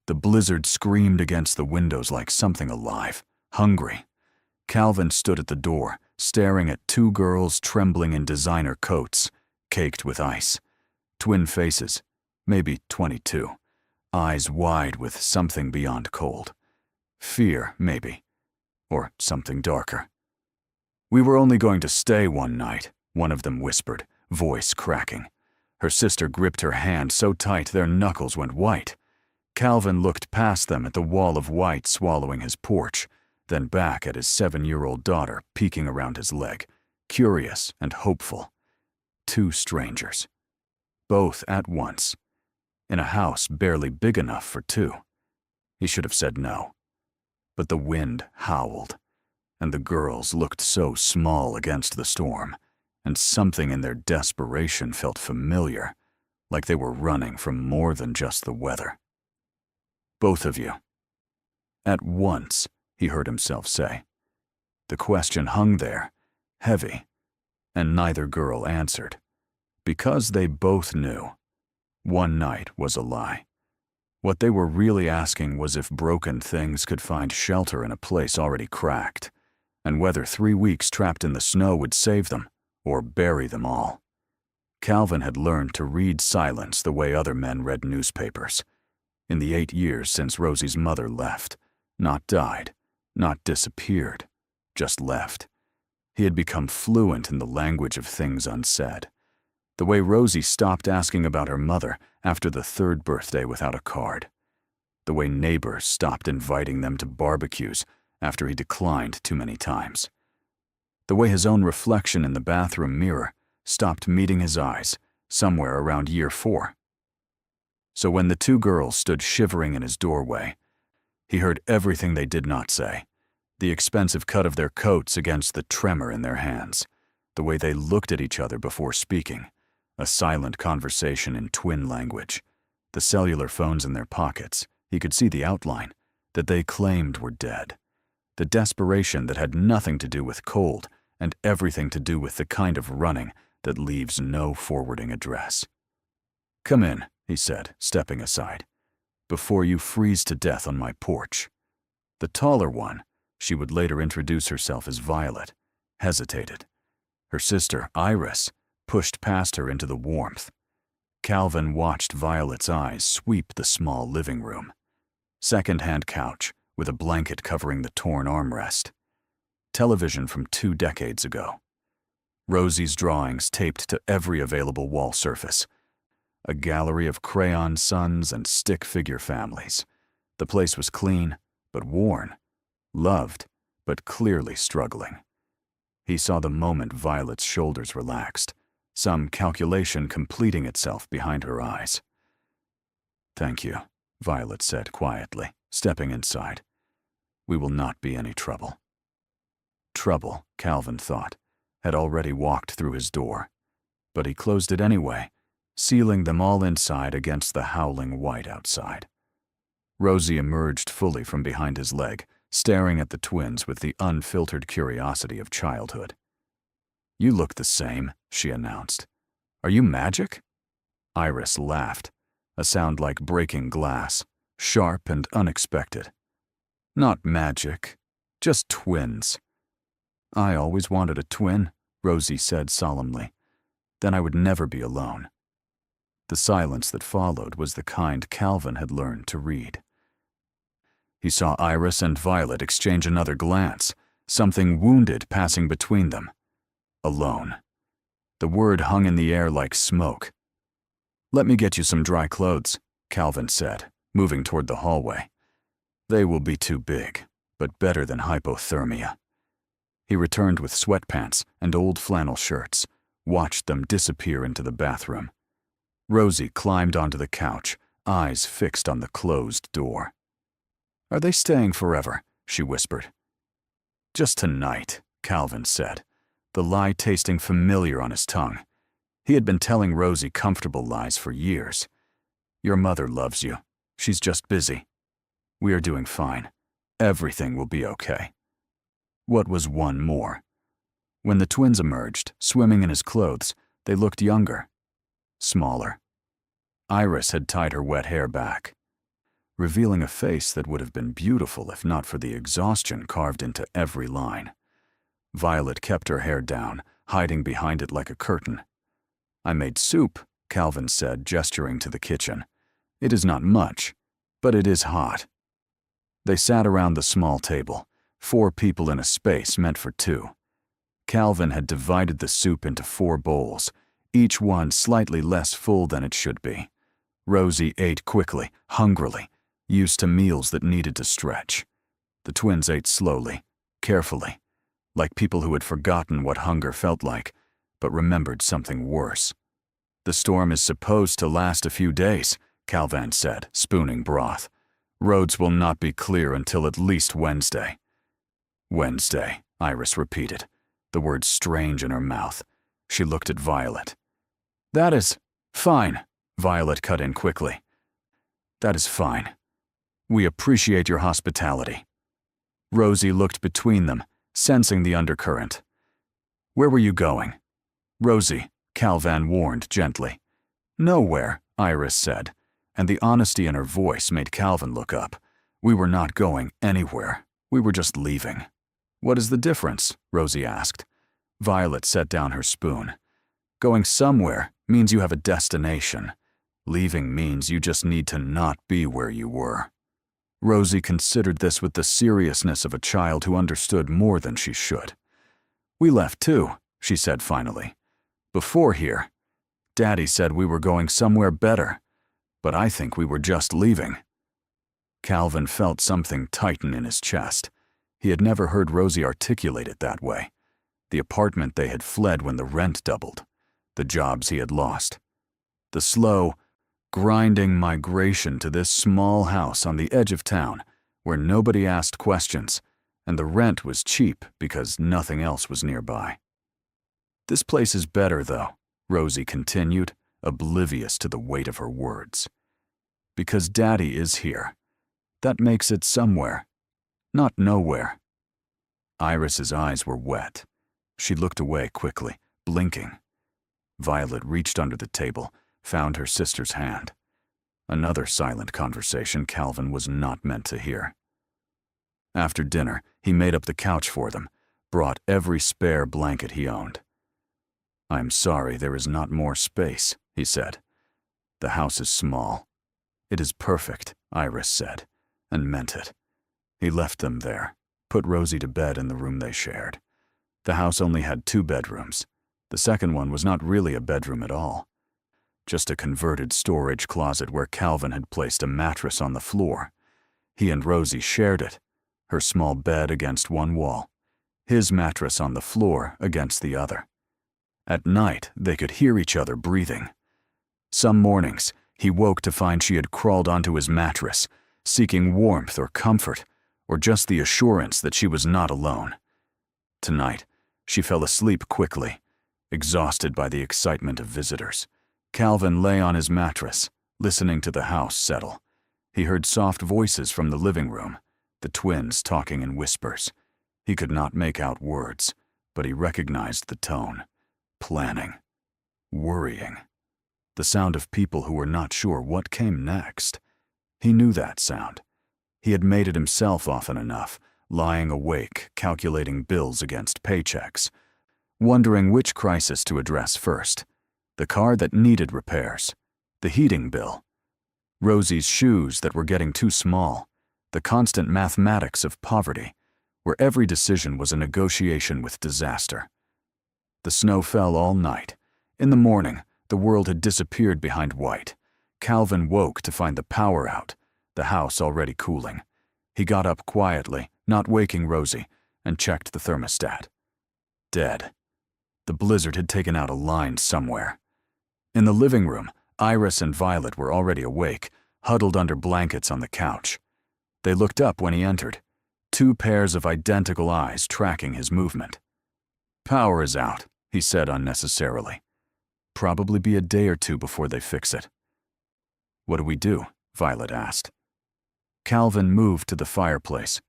The blizzard screamed against the windows like something alive, hungry. Calvin stood at the door, staring at two girls trembling in designer coats, caked with ice. Twin faces, maybe 22, eyes wide with something beyond cold. Fear, maybe, or something darker. "We were only going to stay one night," one of them whispered, voice cracking. Her sister gripped her hand so tight their knuckles went white. Calvin looked past them at the wall of white swallowing his porch, then back at his 7-year-old daughter peeking around his leg, curious and hopeful. Two strangers. Both at once. In a house barely big enough for two. He should have said no. But the wind howled, and the girls looked so small against the storm, and something in their desperation felt familiar, like they were running from more than just the weather. "Both of you." At once, he heard himself say. The question hung there, heavy, and neither girl answered, because they both knew. One night was a lie. What they were really asking was if broken things could find shelter in a place already cracked, and whether 3 weeks trapped in the snow would save them, or bury them all. Calvin had learned to read silence the way other men read newspapers. In the 8 years since Rosie's mother left, not died, not disappeared, just left, he had become fluent in the language of things unsaid. The way Rosie stopped asking about her mother after the 3rd birthday without a card. The way neighbors stopped inviting them to barbecues after he declined too many times. The way his own reflection in the bathroom mirror stopped meeting his eyes somewhere around year 4. So when the two girls stood shivering in his doorway, he heard everything they did not say, the expensive cut of their coats against the tremor in their hands, the way they looked at each other before speaking, a silent conversation in twin language, the cellular phones in their pockets, he could see the outline, that they claimed were dead, the desperation that had nothing to do with cold and everything to do with the kind of running that leaves no forwarding address. "Come in," he said, stepping aside, "before you freeze to death on my porch." The taller one, she would later introduce herself as Violet, hesitated. Her sister, Iris, pushed past her into the warmth. Calvin watched Violet's eyes sweep the small living room. Second-hand couch with a blanket covering the torn armrest. Television from 2 decades ago. Rosie's drawings taped to every available wall surface. A gallery of crayon suns and stick figure families. The place was clean, but worn. Loved, but clearly struggling. He saw the moment Violet's shoulders relaxed, some calculation completing itself behind her eyes. "Thank you," Violet said quietly, stepping inside. "We will not be any trouble." Trouble, Calvin thought, had already walked through his door, but he closed it anyway, sealing them all inside against the howling white outside. Rosie emerged fully from behind his leg, staring at the twins with the unfiltered curiosity of childhood. "You look the same," she announced. "Are you magic?" Iris laughed, a sound like breaking glass, sharp and unexpected. "Not magic, just twins." "I always wanted a twin," Rosie said solemnly. "Then I would never be alone." The silence that followed was the kind Calvin had learned to read. He saw Iris and Violet exchange another glance, something wounded passing between them. Alone. The word hung in the air like smoke. "Let me get you some dry clothes," Calvin said, moving toward the hallway. "They will be too big, but better than hypothermia." He returned with sweatpants and old flannel shirts, watched them disappear into the bathroom. Rosie climbed onto the couch, eyes fixed on the closed door. "Are they staying forever?" she whispered. "Just tonight," Calvin said, the lie tasting familiar on his tongue. He had been telling Rosie comfortable lies for years. "Your mother loves you. She's just busy. We are doing fine. Everything will be okay." What was one more? When the twins emerged, swimming in his clothes, they looked younger, smaller. Iris had tied her wet hair back. revealing a face that would have been beautiful if not for the exhaustion carved into every line. Violet kept her hair down, hiding behind it like a curtain. "I made soup," Calvin said, gesturing to the kitchen. "It is not much, but it is hot." They sat around the small table, 4 people in a space meant for 2. Calvin had divided the soup into 4 bowls, each one slightly less full than it should be. Rosie ate quickly, hungrily, used to meals that needed to stretch. The twins ate slowly, carefully, like people who had forgotten what hunger felt like, but remembered something worse. "The storm is supposed to last a few days," Calvin said, spooning broth. "Roads will not be clear until at least Wednesday." "Wednesday," Iris repeated, the words strange in her mouth. She looked at Violet. "That is fine," Violet cut in quickly. "That is fine. We appreciate your hospitality." Rosie looked between them, sensing the undercurrent. "Where were you going?" "Rosie," Calvin warned gently. "Nowhere," Iris said, and the honesty in her voice made Calvin look up. "We were not going anywhere. We were just leaving." "What is the difference?" Rosie asked. Violet set down her spoon. "Going somewhere means you have a destination. Leaving means you just need to not be where you were." Rosie considered this with the seriousness of a child who understood more than she should. "We left too," she said finally. "Before here. Daddy said we were going somewhere better, but I think we were just leaving." Calvin felt something tighten in his chest. He had never heard Rosie articulate it that way. The apartment they had fled when the rent doubled. The jobs he had lost. The slow, grinding migration to this small house on the edge of town where nobody asked questions, and the rent was cheap because nothing else was nearby. "This place is better, though," Rosie continued, oblivious to the weight of her words. "Because Daddy is here. That makes it somewhere, not nowhere." Iris's eyes were wet. She looked away quickly, blinking. Violet reached under the table, found her sister's hand. Another silent conversation Calvin was not meant to hear. After dinner, he made up the couch for them, brought every spare blanket he owned. "I'm sorry there is not more space," he said. "The house is small." "It is perfect," Iris said, and meant it. He left them there, put Rosie to bed in the room they shared. The house only had 2 bedrooms. The second one was not really a bedroom at all. Just a converted storage closet where Calvin had placed a mattress on the floor. He and Rosie shared it, her small bed against one wall, his mattress on the floor against the other. At night, they could hear each other breathing. Some mornings, he woke to find she had crawled onto his mattress, seeking warmth or comfort, or just the assurance that she was not alone. Tonight, she fell asleep quickly, exhausted by the excitement of visitors. Calvin lay on his mattress, listening to the house settle. He heard soft voices from the living room, the twins talking in whispers. He could not make out words, but he recognized the tone. Planning. Worrying. The sound of people who were not sure what came next. He knew that sound. He had made it himself often enough, lying awake, calculating bills against paychecks, wondering which crisis to address first. The car that needed repairs, the heating bill, Rosie's shoes that were getting too small, the constant mathematics of poverty, where every decision was a negotiation with disaster. The snow fell all night. In the morning, the world had disappeared behind white. Calvin woke to find the power out, the house already cooling. He got up quietly, not waking Rosie, and checked the thermostat. Dead. The blizzard had taken out a line somewhere. In the living room, Iris and Violet were already awake, huddled under blankets on the couch. They looked up when he entered, 2 pairs of identical eyes tracking his movement. "Power is out," he said unnecessarily. "Probably be a day or 2 before they fix it." "What do we do?" Violet asked. Calvin moved to the fireplace,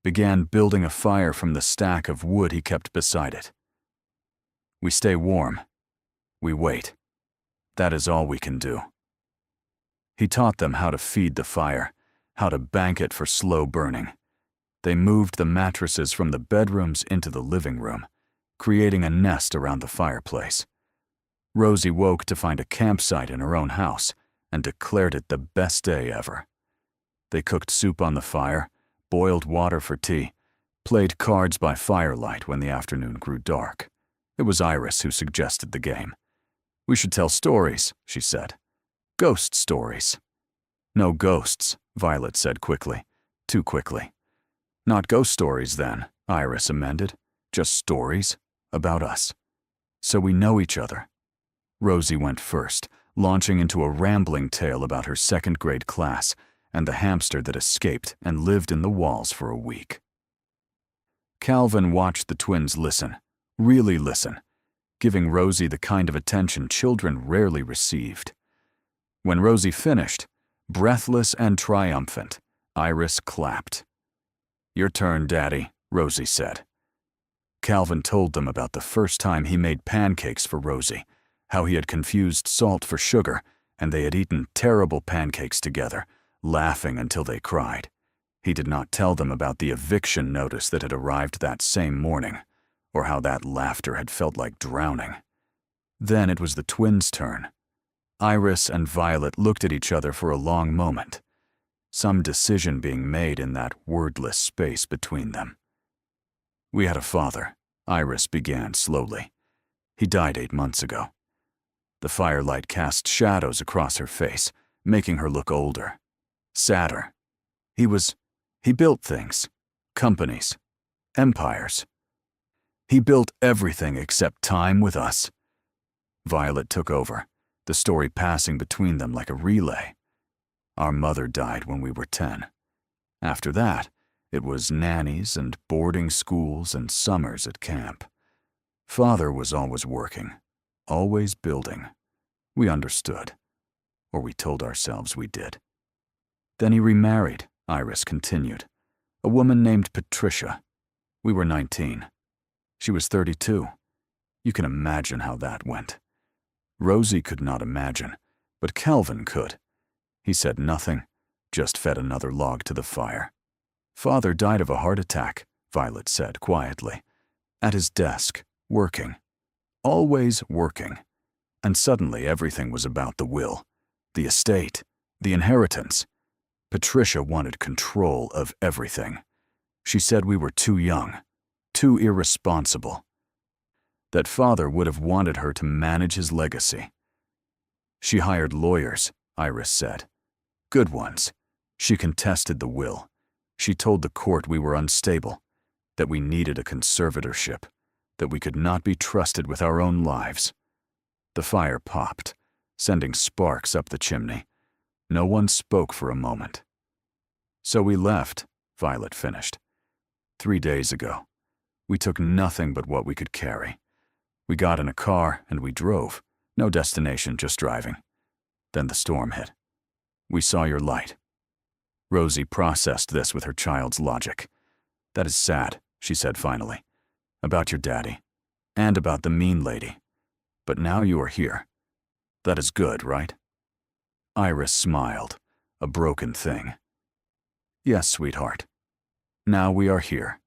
began building a fire from the stack of wood he kept beside it. "We stay warm. We wait. That is all we can do." He taught them how to feed the fire, how to bank it for slow burning. They moved the mattresses from the bedrooms into the living room, creating a nest around the fireplace. Rosie woke to find a campsite in her own house and declared it the best day ever. They cooked soup on the fire, boiled water for tea, played cards by firelight when the afternoon grew dark. It was Iris who suggested the game. "We should tell stories," she said. "Ghost stories." "No ghosts," Violet said quickly. Too quickly. "Not ghost stories, then," Iris amended. "Just stories about us. So we know each other." Rosie went first, launching into a rambling tale about her second-grade class and the hamster that escaped and lived in the walls for a week. Calvin watched the twins listen, really listen, giving Rosie the kind of attention children rarely received. When Rosie finished, breathless and triumphant, Iris clapped. "Your turn, Daddy," Rosie said. Calvin told them about the first time he made pancakes for Rosie, how he had confused salt for sugar, and they had eaten terrible pancakes together, laughing until they cried. He did not tell them about the eviction notice that had arrived that same morning, or how that laughter had felt like drowning. Then it was the twins' turn. Iris and Violet looked at each other for a long moment, some decision being made in that wordless space between them. "We had a father," Iris began slowly. "He died 8 months ago." The firelight cast shadows across her face, making her look older, sadder. He built things, companies, empires. He built everything except time with us. Violet took over, the story passing between them like a relay. Our mother died when we were 10. After that, it was nannies and boarding schools and summers at camp. Father was always working, always building. We understood, or we told ourselves we did. Then he remarried, Iris continued. A woman named Patricia. We were 19. She was 32. You can imagine how that went. Rosie could not imagine, but Calvin could. He said nothing, just fed another log to the fire. Father died of a heart attack, Violet said quietly. At his desk, working. Always working. And suddenly everything was about the will, the estate, the inheritance. Patricia wanted control of everything. She said we were too young, too irresponsible. That father would have wanted her to manage his legacy. She hired lawyers, Iris said. Good ones. She contested the will. She told the court we were unstable, that we needed a conservatorship, that we could not be trusted with our own lives. The fire popped, sending sparks up the chimney. No one spoke for a moment. So we left, Violet finished. 3 days ago. We took nothing but what we could carry. We got in a car and we drove. No destination, just driving. Then the storm hit. We saw your light. Rosie processed this with her child's logic. That is sad, she said finally. About your daddy. And about the mean lady. But now you are here. That is good, right? Iris smiled, a broken thing. Yes, sweetheart. Now we are here.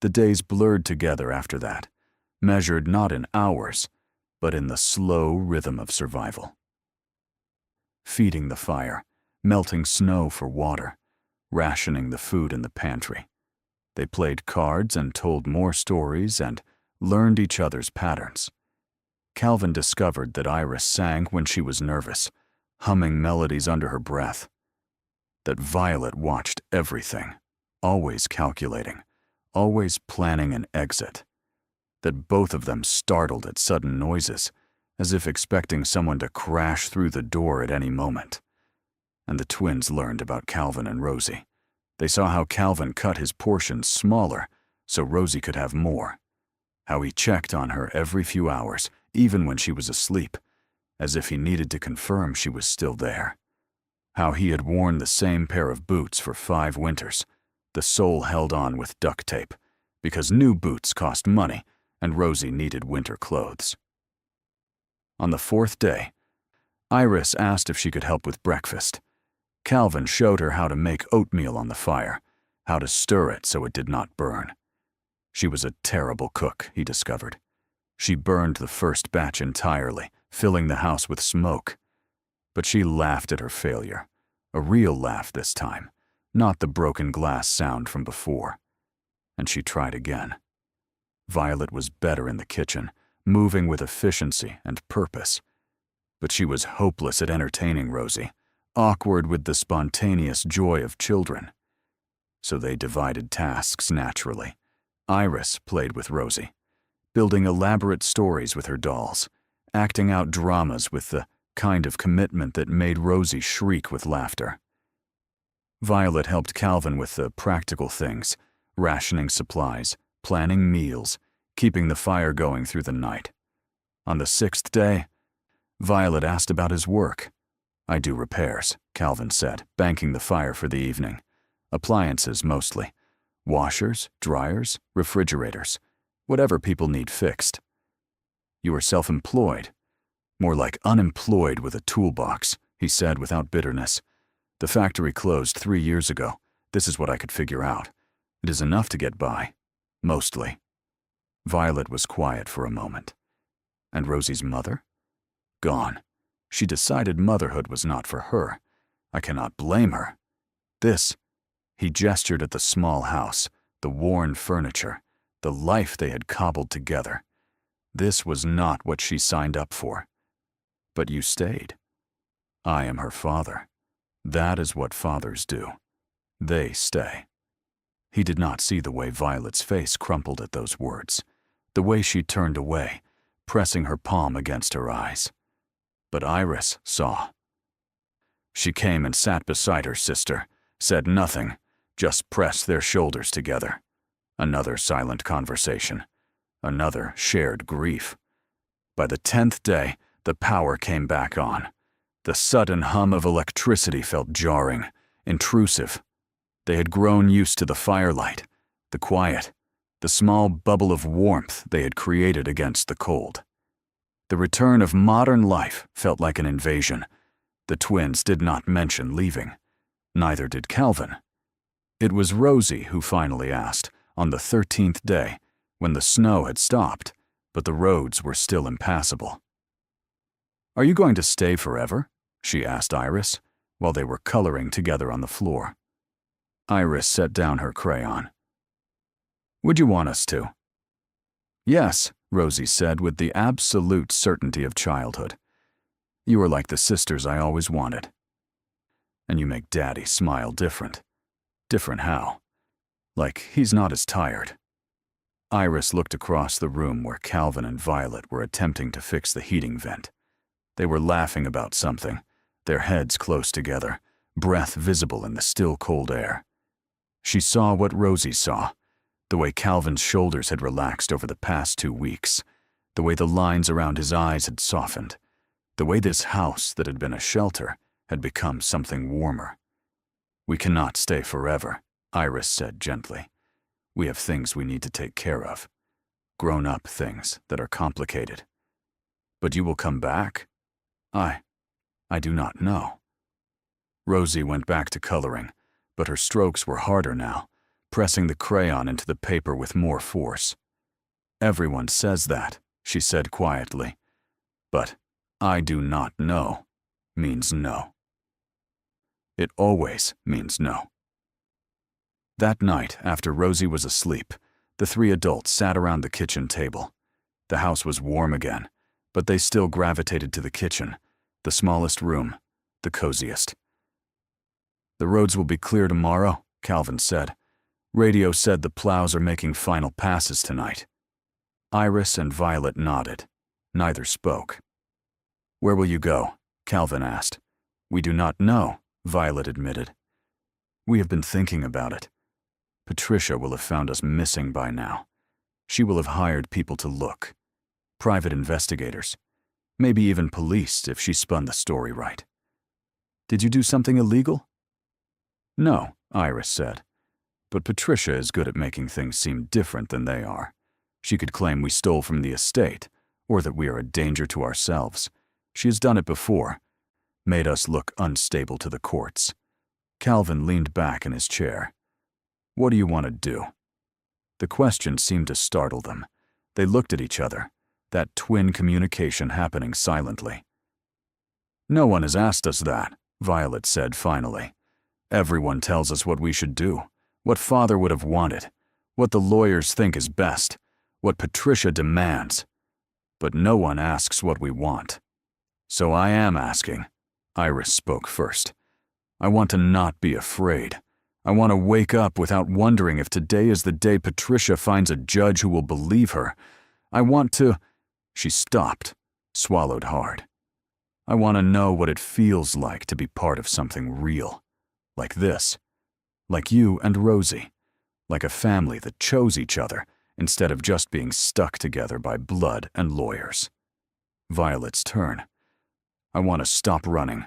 The days blurred together after that, measured not in hours, but in the slow rhythm of survival. Feeding the fire, melting snow for water, rationing the food in the pantry. They played cards and told more stories and learned each other's patterns. Calvin discovered that Iris sang when she was nervous, humming melodies under her breath. That Violet watched everything, always calculating, always planning an exit. That both of them startled at sudden noises, as if expecting someone to crash through the door at any moment. And the twins learned about Calvin and Rosie. They saw how Calvin cut his portions smaller so Rosie could have more. How he checked on her every few hours, even when she was asleep, as if he needed to confirm she was still there. How he had worn the same pair of boots for 5 winters, the sole held on with duct tape, because new boots cost money and Rosie needed winter clothes. On the 4th day, Iris asked if she could help with breakfast. Calvin showed her how to make oatmeal on the fire, how to stir it so it did not burn. She was a terrible cook, he discovered. She burned the first batch entirely, filling the house with smoke. But she laughed at her failure. A real laugh this time, not the broken glass sound from before. And she tried again. Violet was better in the kitchen, moving with efficiency and purpose. But she was hopeless at entertaining Rosie, awkward with the spontaneous joy of children. So they divided tasks naturally. Iris played with Rosie, building elaborate stories with her dolls, acting out dramas with the kind of commitment that made Rosie shriek with laughter. Violet helped Calvin with the practical things, rationing supplies, planning meals, keeping the fire going through the night. On the 6th day, Violet asked about his work. "I do repairs," Calvin said, banking the fire for the evening. "Appliances mostly. Washers, dryers, refrigerators, whatever people need fixed." "You are self-employed." "More like unemployed with a toolbox," he said without bitterness. "The factory closed 3 years ago. This is what I could figure out. It is enough to get by. Mostly." Violet was quiet for a moment. And Rosie's mother? Gone. She decided motherhood was not for her. I cannot blame her. This, he gestured at the small house, the worn furniture, the life they had cobbled together. This was not what she signed up for. But you stayed. I am her father. That is what fathers do. They stay. He did not see the way Violet's face crumpled at those words, the way she turned away, pressing her palm against her eyes. But Iris saw. She came and sat beside her sister, said nothing, just pressed their shoulders together. Another silent conversation. Another shared grief. By the 10th day, the power came back on. The sudden hum of electricity felt jarring, intrusive. They had grown used to the firelight, the quiet, the small bubble of warmth they had created against the cold. The return of modern life felt like an invasion. The twins did not mention leaving. Neither did Calvin. It was Rosie who finally asked, on the 13th day, when the snow had stopped, but the roads were still impassable. "Are you going to stay forever?" she asked Iris, while they were coloring together on the floor. Iris set down her crayon. "Would you want us to?" "Yes," Rosie said with the absolute certainty of childhood. "You are like the sisters I always wanted. And you make Daddy smile different." "Different how?" "Like he's not as tired." Iris looked across the room where Calvin and Violet were attempting to fix the heating vent. They were laughing about something, their heads close together, breath visible in the still cold air. She saw what Rosie saw, the way Calvin's shoulders had relaxed over the past 2 weeks, the way the lines around his eyes had softened, the way this house that had been a shelter had become something warmer. "We cannot stay forever," Iris said gently. "We have things we need to take care of. Grown-up things that are complicated." "But you will come back?" I do not know." Rosie went back to coloring, but her strokes were harder now, pressing the crayon into the paper with more force. "Everyone says that," she said quietly. "But I do not know means no. It always means no." That night, after Rosie was asleep, the 3 adults sat around the kitchen table. The house was warm again, but they still gravitated to the kitchen, the smallest room, the coziest. "The roads will be clear tomorrow," Calvin said. "Radio said the plows are making final passes tonight." Iris and Violet nodded. Neither spoke. "Where will you go?" Calvin asked. "We do not know," Violet admitted. "We have been thinking about it. Patricia will have found us missing by now. She will have hired people to look. Private investigators. Maybe even police if she spun the story right." "Did you do something illegal?" "No," Iris said. "But Patricia is good at making things seem different than they are. She could claim we stole from the estate, or that we are a danger to ourselves. She has done it before. Made us look unstable to the courts. Calvin leaned back in his chair. What do you want to do? The question seemed to startle them. They looked at each other, that twin communication happening silently. No one has asked us that, Violet said finally. Everyone tells us what we should do, what Father would have wanted, what the lawyers think is best, what Patricia demands. But no one asks what we want. So I am asking. Iris spoke first. I want to not be afraid. I want to wake up without wondering if today is the day Patricia finds a judge who will believe her. I want to— She stopped, swallowed hard. I want to know what it feels like to be part of something real. Like this. Like you and Rosie. Like a family that chose each other instead of just being stuck together by blood and lawyers. Violet's turn. I want to stop running.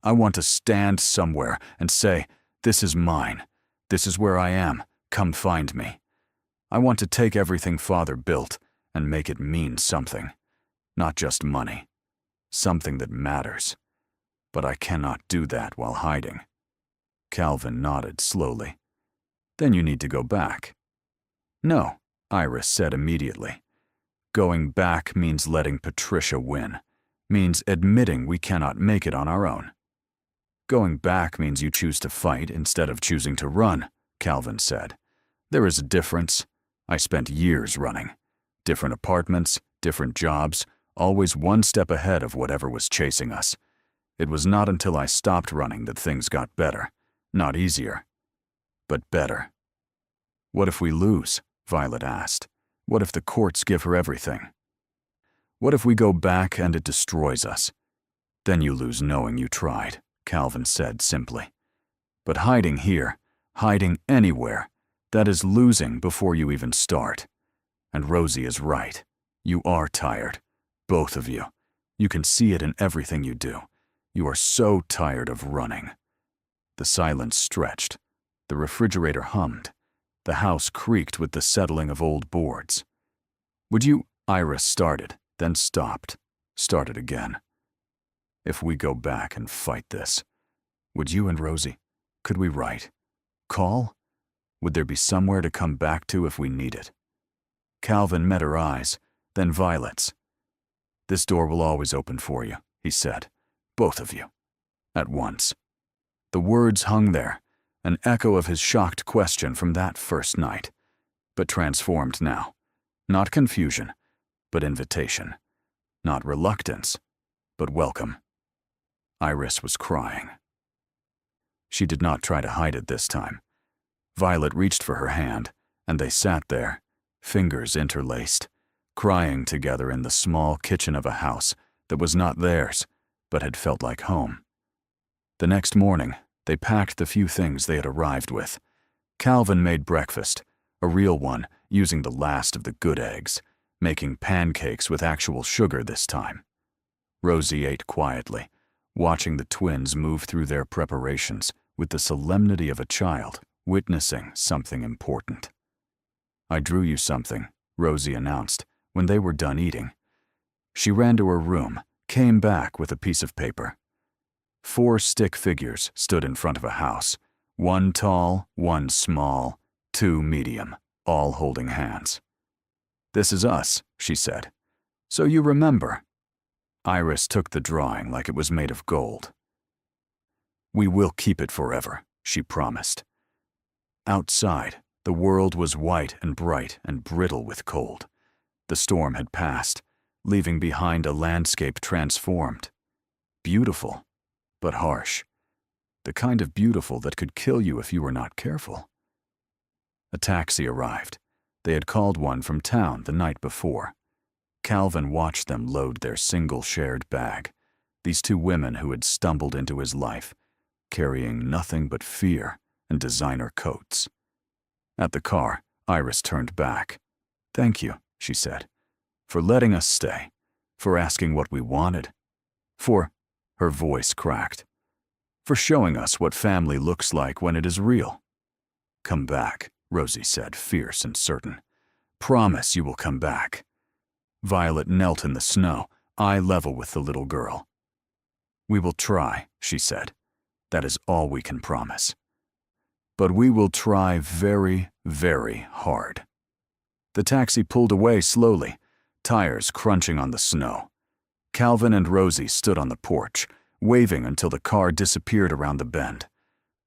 I want to stand somewhere and say, this is mine. This is where I am. Come find me. I want to take everything Father built and make it mean something. Not just money. Something that matters. But I cannot do that while hiding. Calvin nodded slowly. Then you need to go back. No, Iris said immediately. Going back means letting Patricia win. Means admitting we cannot make it on our own. Going back means you choose to fight instead of choosing to run, Calvin said. There is a difference. I spent years running. Different apartments, different jobs, always one step ahead of whatever was chasing us. It was not until I stopped running that things got better. Not easier, but better. What if we lose? Violet asked. What if the courts give her everything? What if we go back and it destroys us? Then you lose knowing you tried, Calvin said simply. But hiding here, hiding anywhere, that is losing before you even start. And Rosie is right. You are tired. Both of you. You can see it in everything you do. You are so tired of running. The silence stretched. The refrigerator hummed. The house creaked with the settling of old boards. Would you— Iris started, then stopped. Started again. If we go back and fight this, would you and Rosie— could we write? Call? Would there be somewhere to come back to if we need it? Calvin met her eyes, then Violet's. This door will always open for you, he said. Both of you. At once. The words hung there, an echo of his shocked question from that first night, but transformed now. Not confusion, but invitation. Not reluctance, but welcome. Iris was crying. She did not try to hide it this time. Violet reached for her hand, and they sat there, fingers interlaced, crying together in the small kitchen of a house that was not theirs, but had felt like home. The next morning, they packed the few things they had arrived with. Calvin made breakfast, a real one, using the last of the good eggs, making pancakes with actual sugar this time. Rosie ate quietly, watching the twins move through their preparations with the solemnity of a child witnessing something important. I drew you something, Rosie announced when they were done eating. She ran to her room, came back with a piece of paper. 4 stick figures stood in front of a house, 1 tall, 1 small, 2 medium, all holding hands. This is us, she said. So you remember. Iris took the drawing like it was made of gold. We will keep it forever, she promised. Outside, the world was white and bright and brittle with cold. The storm had passed, leaving behind a landscape transformed. Beautiful, but harsh. The kind of beautiful that could kill you if you were not careful. A taxi arrived. They had called one from town the night before. Calvin watched them load their single shared bag, these 2 women who had stumbled into his life, carrying nothing but fear and designer coats. At the car, Iris turned back. Thank you, she said, for letting us stay, for asking what we wanted, for— her voice cracked, for showing us what family looks like when it is real. Come back, Rosie said, fierce and certain. Promise you will come back. Violet knelt in the snow, eye level with the little girl. We will try, she said. That is all we can promise. But we will try very, very hard. The taxi pulled away slowly, tires crunching on the snow. Calvin and Rosie stood on the porch, waving until the car disappeared around the bend.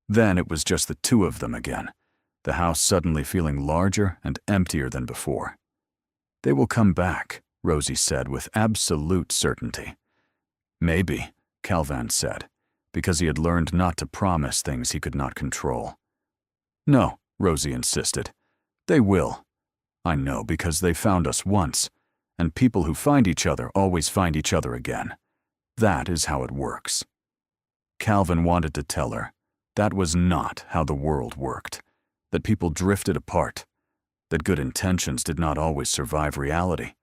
Then it was just the two of them again, the house suddenly feeling larger and emptier than before. "They will come back," Rosie said with absolute certainty. "Maybe," Calvin said, because he had learned not to promise things he could not control. "No," Rosie insisted. "They will. I know because they found us once, and people who find each other always find each other again. That is how it works." Calvin wanted to tell her that was not how the world worked, that people drifted apart, that good intentions did not always survive reality,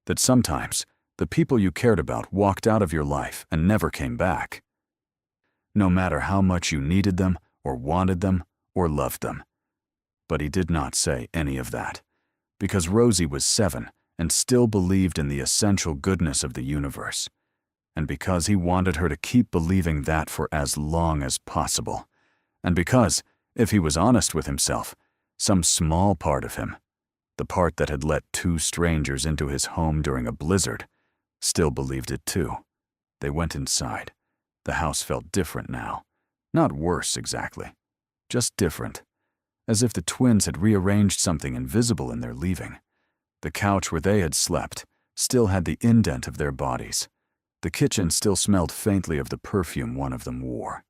that sometimes the people you cared about walked out of your life and never came back. No matter how much you needed them or wanted them or loved them. But he did not say any of that, because Rosie was 7 and still believed in the essential goodness of the universe, and because he wanted her to keep believing that for as long as possible, and because, if he was honest with himself, some small part of him, the part that had let 2 strangers into his home during a blizzard, still believed it too. They went inside. The house felt different now. Not worse, exactly. Just different. As if the twins had rearranged something invisible in their leaving. The couch where they had slept still had the indent of their bodies. The kitchen still smelled faintly of the perfume one of them wore.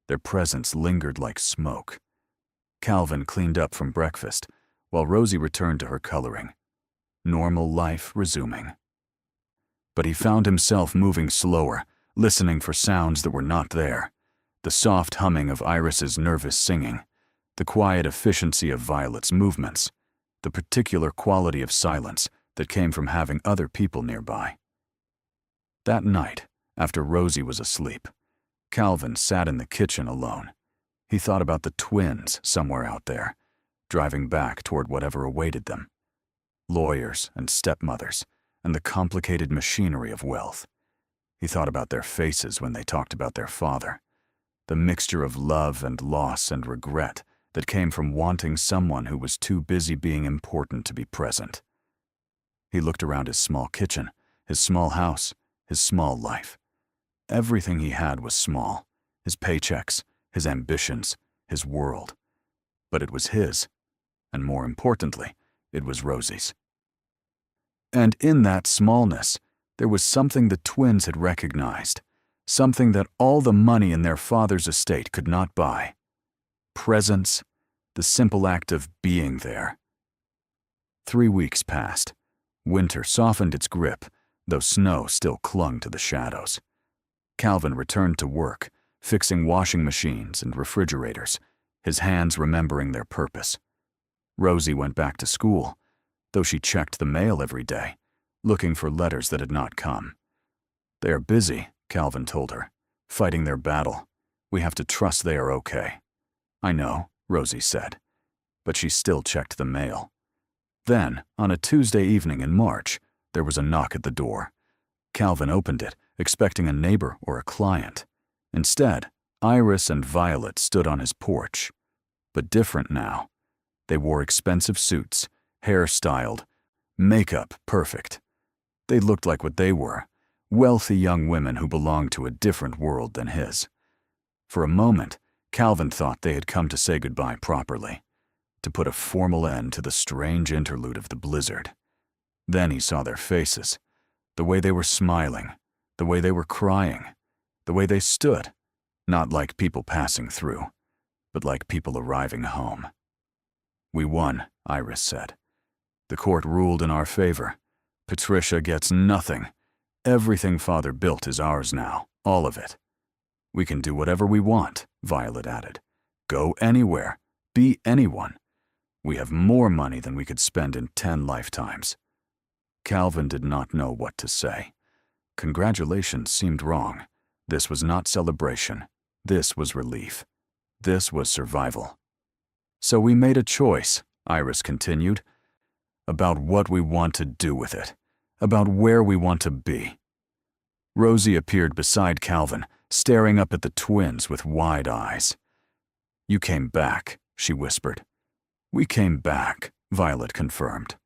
Their presence lingered like smoke. Calvin cleaned up from breakfast, while Rosie returned to her coloring. Normal life resuming. But he found himself moving slower, listening for sounds that were not there. The soft humming of Iris's nervous singing, the quiet efficiency of Violet's movements, the particular quality of silence that came from having other people nearby. That night, after Rosie was asleep, Calvin sat in the kitchen alone. He thought about the twins somewhere out there, driving back toward whatever awaited them. Lawyers and stepmothers, and the complicated machinery of wealth. He thought about their faces when they talked about their father, the mixture of love and loss and regret that came from wanting someone who was too busy being important to be present. He looked around his small kitchen, his small house, his small life. Everything he had was small, his paychecks, his ambitions, his world. But it was his, and more importantly, it was Rosie's. And in that smallness, there was something the twins had recognized, something that all the money in their father's estate could not buy. Presence, the simple act of being there. 3 weeks passed. Winter softened its grip, though snow still clung to the shadows. Calvin returned to work, fixing washing machines and refrigerators, his hands remembering their purpose. Rosie went back to school, though she checked the mail every day, looking for letters that had not come. "They are busy," Calvin told her, "fighting their battle. We have to trust they are okay." "I know," Rosie said, but she still checked the mail. Then, on a Tuesday evening in March, there was a knock at the door. Calvin opened it, expecting a neighbor or a client. Instead, Iris and Violet stood on his porch. But different now. They wore expensive suits, hair styled, makeup perfect. They looked like what they were, wealthy young women who belonged to a different world than his. For a moment, Calvin thought they had come to say goodbye properly, to put a formal end to the strange interlude of the blizzard. Then he saw their faces, the way they were smiling, the way they were crying, the way they stood, not like people passing through, but like people arriving home. "We won," Iris said. "The court ruled in our favor. Patricia gets nothing. Everything Father built is ours now, all of it. We can do whatever we want," Violet added. "Go anywhere, be anyone. We have more money than we could spend in 10 lifetimes." Calvin did not know what to say. Congratulations seemed wrong. This was not celebration. This was relief. This was survival. "So we made a choice," Iris continued, "about what we want to do with it, about where we want to be." Rosie appeared beside Calvin, staring up at the twins with wide eyes. "You came back," she whispered. "We came back," Violet confirmed.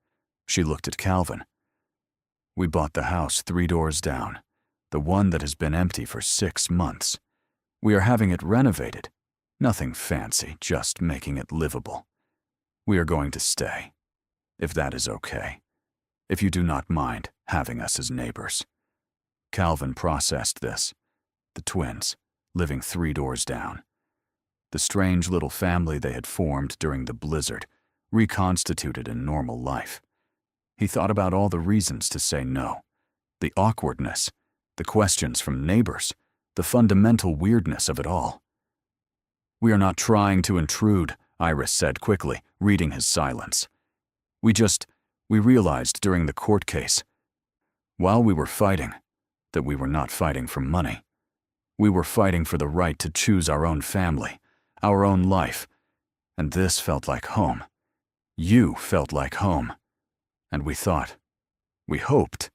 She looked at Calvin. "We bought the house 3 doors down, the one that has been empty for 6 months. We are having it renovated. Nothing fancy, just making it livable. We are going to stay, if that is okay. If you do not mind having us as neighbors." Calvin processed this. The twins, living 3 doors down. The strange little family they had formed during the blizzard, reconstituted in normal life. He thought about all the reasons to say no, the awkwardness, the questions from neighbors, the fundamental weirdness of it all. "We are not trying to intrude," Iris said quickly, reading his silence. We realized during the court case, while we were fighting, that we were not fighting for money. We were fighting for the right to choose our own family, our own life, and this felt like home. You felt like home. And we thought, we hoped,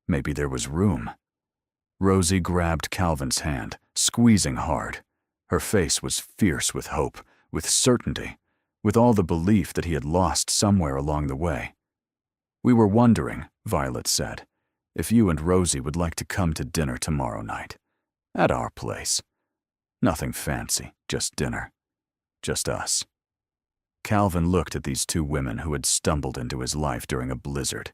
maybe there was room." Rosie grabbed Calvin's hand, squeezing hard. Her face was fierce with hope, with certainty, with all the belief that he had lost somewhere along the way. "We were wondering," Violet said, "if you and Rosie would like to come to dinner tomorrow night. At our place. Nothing fancy, just dinner. Just us." Calvin looked at these 2 women who had stumbled into his life during a blizzard,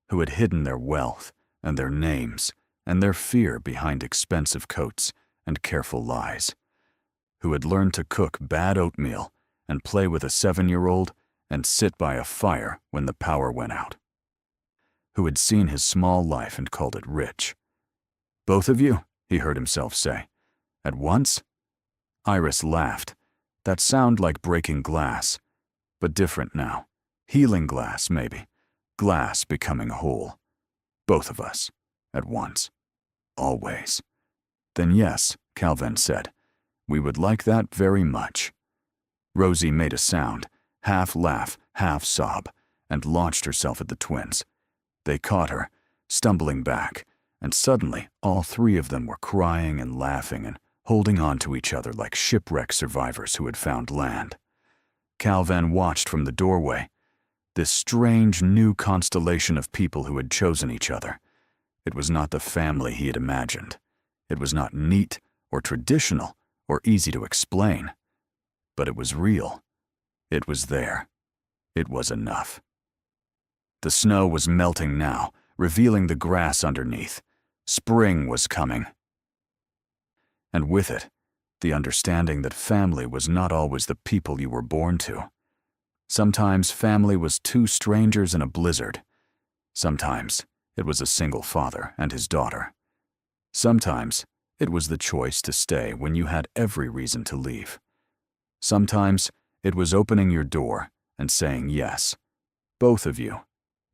who had hidden their wealth and their names and their fear behind expensive coats and careful lies, who had learned to cook bad oatmeal and play with a 7-year-old and sit by a fire when the power went out, who had seen his small life and called it rich. "Both of you?" he heard himself say. "At once?" Iris laughed. That sounded like breaking glass, but different now. Healing glass, maybe. Glass becoming whole. "Both of us. At once. Always." "Then yes," Calvin said. "We would like that very much." Rosie made a sound, half laugh, half sob, and launched herself at the twins. They caught her, stumbling back, and suddenly all 3 of them were crying and laughing and holding on to each other like shipwreck survivors who had found land. Calvin watched from the doorway, this strange new constellation of people who had chosen each other. It was not the family he had imagined. It was not neat or traditional or easy to explain. But it was real. It was there. It was enough. The snow was melting now, revealing the grass underneath. Spring was coming. And with it, the understanding that family was not always the people you were born to. Sometimes family was 2 strangers in a blizzard. Sometimes it was a single father and his daughter. Sometimes it was the choice to stay when you had every reason to leave. Sometimes it was opening your door and saying yes. Both of you,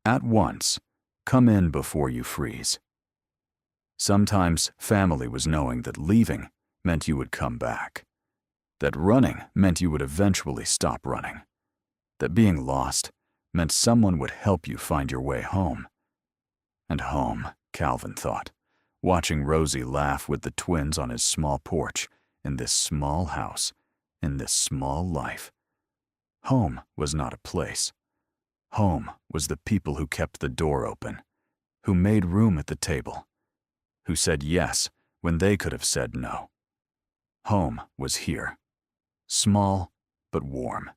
at once, come in before you freeze. Sometimes family was knowing that leaving meant you would come back. That running meant you would eventually stop running. That being lost meant someone would help you find your way home. And home, Calvin thought, watching Rosie laugh with the twins on his small porch, in this small house, in this small life. Home was not a place. Home was the people who kept the door open, who made room at the table, who said yes when they could have said no. Home was here, small but warm.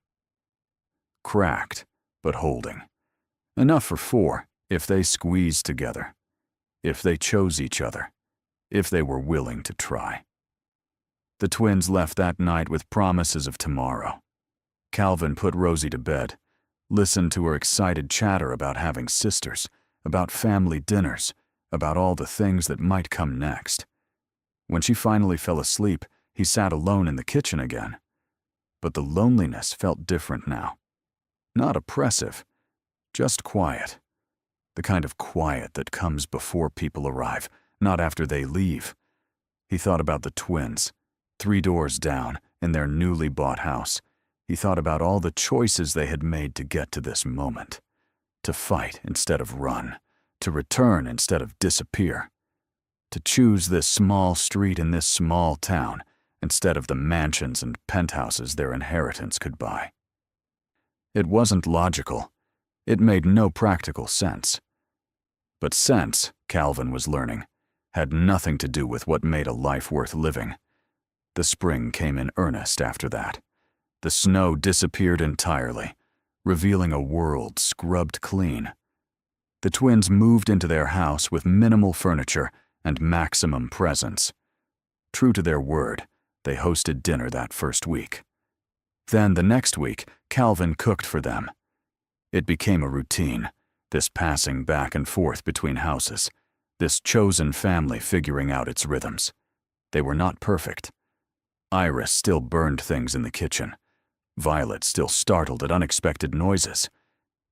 Cracked but holding. Enough for 4 if they squeezed together, if they chose each other, if they were willing to try. The twins left that night with promises of tomorrow. Calvin put Rosie to bed, listened to her excited chatter about having sisters, about family dinners, about all the things that might come next. When she finally fell asleep, he sat alone in the kitchen again. But the loneliness felt different now. Not oppressive, just quiet. The kind of quiet that comes before people arrive, not after they leave. He thought about the twins, 3 doors down, in their newly bought house. He thought about all the choices they had made to get to this moment. To fight instead of run. To return instead of disappear. To choose this small street in this small town instead of the mansions and penthouses their inheritance could buy. It wasn't logical. It made no practical sense. But sense, Calvin was learning, had nothing to do with what made a life worth living. The spring came in earnest after that. The snow disappeared entirely, revealing a world scrubbed clean. The twins moved into their house with minimal furniture and maximum presents. True to their word, they hosted dinner that first week. Then the next week, Calvin cooked for them. It became a routine, this passing back and forth between houses, this chosen family figuring out its rhythms. They were not perfect. Iris still burned things in the kitchen. Violet still startled at unexpected noises.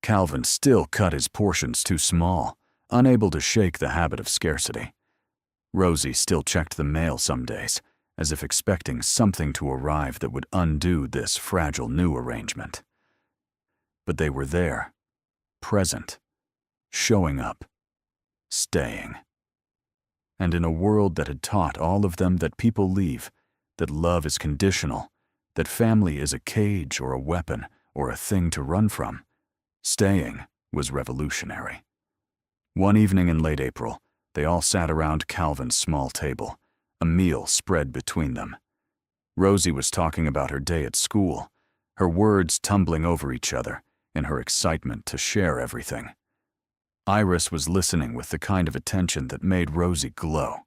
Calvin still cut his portions too small, unable to shake the habit of scarcity. Rosie still checked the mail some days, as if expecting something to arrive that would undo this fragile new arrangement. But they were there, present, showing up, staying. And in a world that had taught all of them that people leave, that love is conditional, that family is a cage or a weapon or a thing to run from, staying was revolutionary. One evening in late April, they all sat around Calvin's small table, a meal spread between them. Rosie was talking about her day at school, her words tumbling over each other in her excitement to share everything. Iris was listening with the kind of attention that made Rosie glow.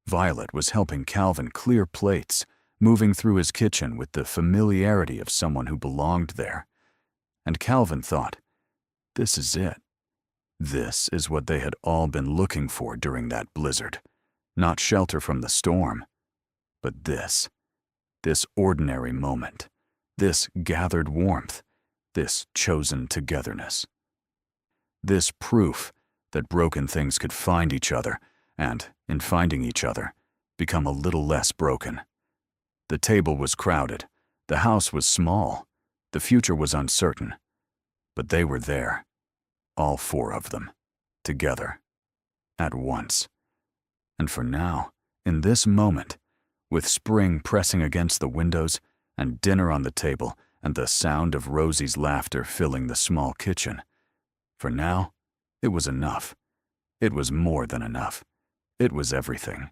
Violet was helping Calvin clear plates, moving through his kitchen with the familiarity of someone who belonged there. And Calvin thought, this is it. This is what they had all been looking for during that blizzard. Not shelter from the storm, but this ordinary moment, this gathered warmth, this chosen togetherness. This proof that broken things could find each other and, in finding each other, become a little less broken. The table was crowded, the house was small, the future was uncertain, but they were there, all four of them, together, at once. And for now, in this moment, with spring pressing against the windows and dinner on the table and the sound of Rosie's laughter filling the small kitchen, for now, it was enough. It was more than enough. It was everything.